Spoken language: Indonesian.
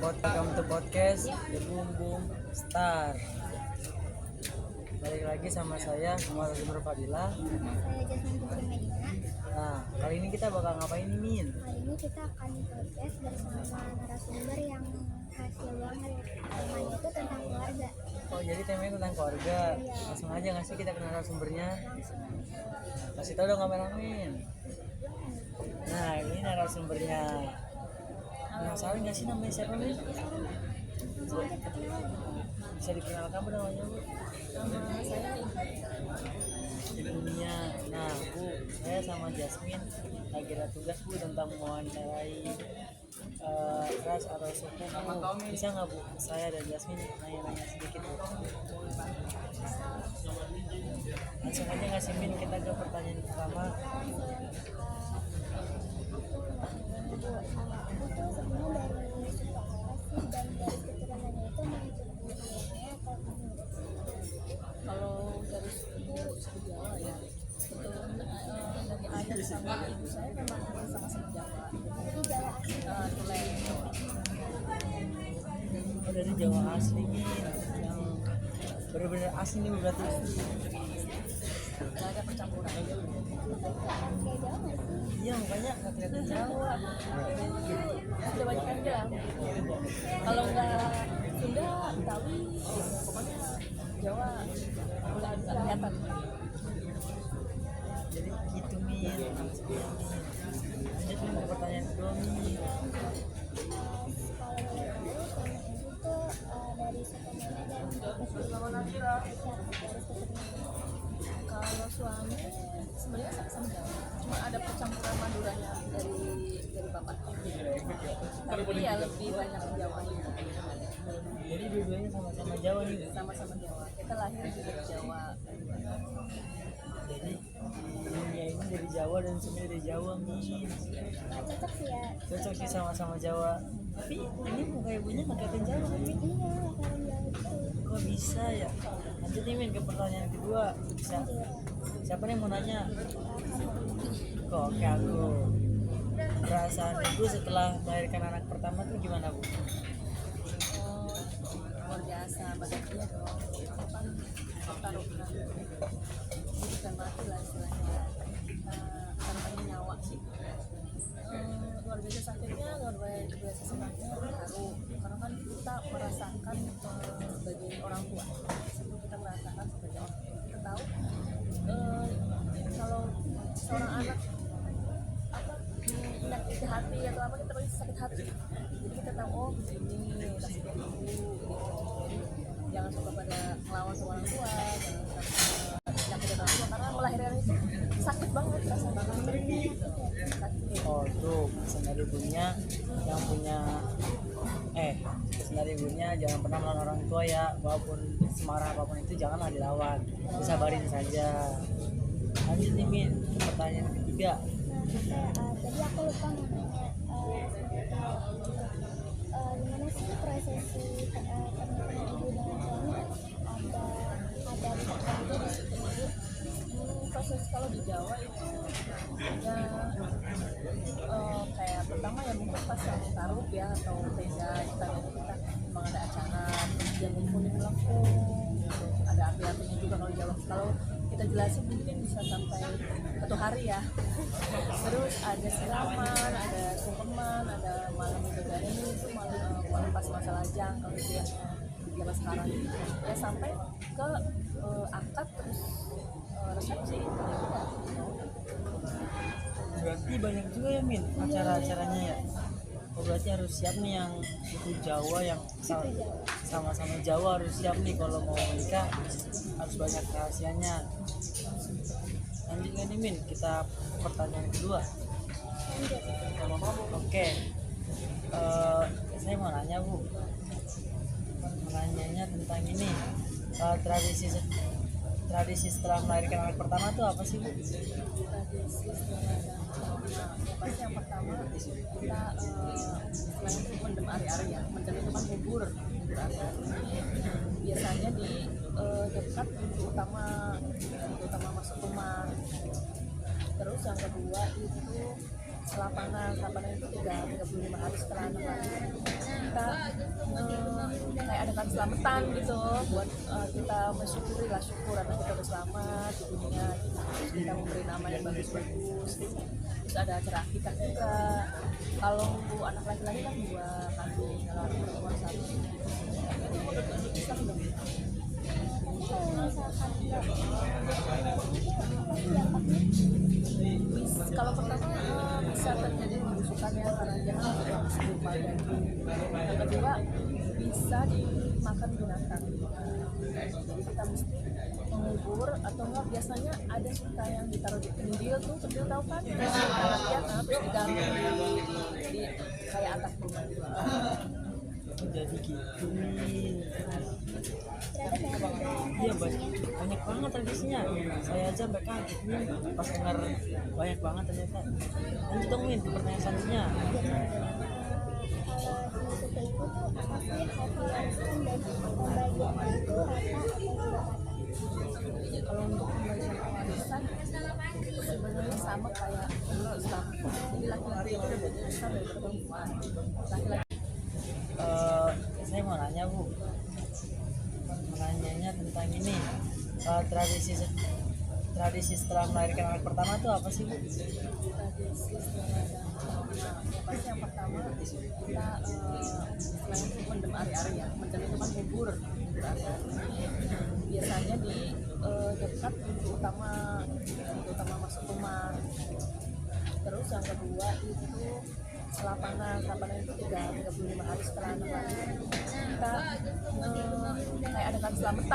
welcome to podcast The Boom Boom Star. Balik lagi sama saya Muhammad Azumur Fadila. Saya Jasmine Putri Medina. Nah, kali ini kita bakal ngapain nih, Min? Kali ini kita akan podcast bersama narasumber yang hasil banget. Temanya itu tentang keluarga. Oh, jadi temanya tentang keluarga. Langsung aja nggak sih kita ke narasumbernya? Langsung. Kasih tau dong kameramen. Nah, ini narasumbernya. Penasaran nggak sih namanya siapa, Min? Langsung aja perkenalan. Bisa dikenalkan apa namanya, Bu? Nama saya Dunia. Nah, Bu, saya sama Jasmine lagi ada tugas, Bu, tentang mewawancarai ras atau suku, Bu. Bisa nggak, Bu? Saya dan Jasmine nanya-nanya sedikit, Bu. Langsung aja ngasih Min, kita ke pertanyaan pertama. Aku tuh sebenarnya dari suku apa sih dan dari keturunannya itu mengikuti ayahnya atau kamu? Kalau dari suku Jawa ya kebetulan dari ayah sama ibu saya memang sama-sama Jawa. Jadi Jawa asli. Tulen Oh, dari Jawa asli, Min. Yang benar-benar asli nih berarti. nggak ada percampuran. Kayak Jawa nggak sih? Iya, makanya nggak kelihatan Jawa. Sudah banyak yang bilang kalau nggak Sunda, Betawi, pokoknya Jawa nggak kelihatan. Jadi gitu, Min. Lanjut, Min, ke pertanyaan kedua, Min. Kalau suami sebenarnya sama Jawa, cuma ada percampuran Maduranya dari bapak. Tapi ya lebih banyak Jawa. Jadi dua-duanya sama-sama Jawa nih. Sama-sama Jawa. Kita lahir juga di Jawa. Jadi dunia ini dari Jawa dan semuanya dari Jawa, Min. Cocok sih ya. Cocok sih sama-sama Jawa. Tapi ini muka ibunya nggak kelihatan Jawa, kan, Min? Iya, orang Jawa itu. Kok bisa ya? Lanjut nih, Min, ke pertanyaan kedua. Bisa. Siapa nih mau nanya? Kok oke aku. Perasaan ibu setelah melahirkan anak pertama tuh gimana, Bu? Luar biasa, bahagia dong. Itu kan pertaruhkan hidup dan mati lah istilahnya. Tanpa nyawa sih. Luar biasa sakitnya, luar biasa senangnya, haru. Karena kan kita merasakan sebagai orang tua. Sebelum kita merasakan sebagai orang tua, kita tahu kalau seorang anak menyakiti hati atau apa, kita pasti sakit hati. Jadi kita tahu, oh begini nasibnya ibu gitu. Jadi jangan suka pada melawan sama orang tua, jangan sampai nyakitin orang tua, karena melahirkan itu sakit banget rasanya. Sakit. Oh, tuh pesan dari ibunya yang punya pesan dari ibunya jangan pernah melawan orang tua ya, walaupun semarah apapun itu janganlah dilawan, disabarin saja. Lanjut nih, Min, pertanyaan ketiga. Tadi aku lupa mau nanya gimana sih prosesi pernikahan ibu dengan suami, ada tertentu di situ ibu? Proses kalau di Jawa itu ya kayak pertama ya mungkin pas yang taruh ya atau tenda kita memang ada acara jamin kuning melengkung, ada api-apinya juga kalau di Jawa. Kalau kita jelasin mungkin bisa sampai 1 hari ya. Terus ada siraman, ada sungkeman, ada malam bidadari, itu malam pas masa lajang kalau itu ya zaman sekarang ya, sampai ke akad terus resepsi. Berarti banyak juga ya, Min, acara-acaranya ya. Oh, berarti harus siap nih yang suku Jawa, yang sama-sama Jawa harus siap nih kalau mau menikah, harus banyak rahasianya. Lanjut nih, Min, kita pertanyaan kedua. Oke. Saya mau nanya, Bu. Menanyanya tentang ini. Tradisi setelah melahirkan anak pertama tuh apa sih, Bu? Tradisi setelah yang pasti yang pertama kita selain itu mendem ari-ari ya, mendem itu kan bubur ari-ari. Biasanya di dekat pintu utama masuk rumah. Terus yang kedua itu selapanan itu 35 hari setelah anak lahir kita kayak adakan selamatan gitu buat kita mensyukuri lah syukur anak kita udah selamat di dunia gitu. Terus kita memberi nama yang bagus-bagus gitu. Terus ada acara akikah juga kalau untuk anak laki-laki kan 2 kambing kalau anak perempuan 1 gitu. Itu menurut Islam dong. Kalau misalkan nggak itu apa sih dampaknya? Kalau pertama bisa terjadi pembusukan ya karena jangan yang berupa daging. Yang kedua bisa dimakan binatang. Jadi kita mesti mengubur atau enggak biasanya ada suka yang ditaruh di kendil tuh kendil tahu kan? Rakyat terus digantung di kayak atap rumah. Jadi gitu. Ternyata banyak Iya banyak banget tradisinya. Saya aja sampai kaget nih pas dengar banyak banget ternyata. Lanjut dong Min, ke pertanyaan selanjutnya. kalau di suku itu tuh apa sih hasil arisan dan pembagiannya itu rata atau tidak rata? Kalau untuk pembagian warisan itu sebenarnya sama kayak menurut Islam. Jadi laki-laki itu lebih besar daripada perempuan. Laki-laki Saya mau nanya Bu, nanyanya tentang ini tradisi setelah melahirkan anak pertama tuh apa sih Bu? tradisi setelah ada pasti yang pertama kita selain itu mendem ari-ari ya mendem itu kan bubur ari-ari biasanya di dekat pintu utama masuk rumah. Terus yang kedua itu selapanan itu 35 hari setelah anak lahir kita kayak adakan selamatan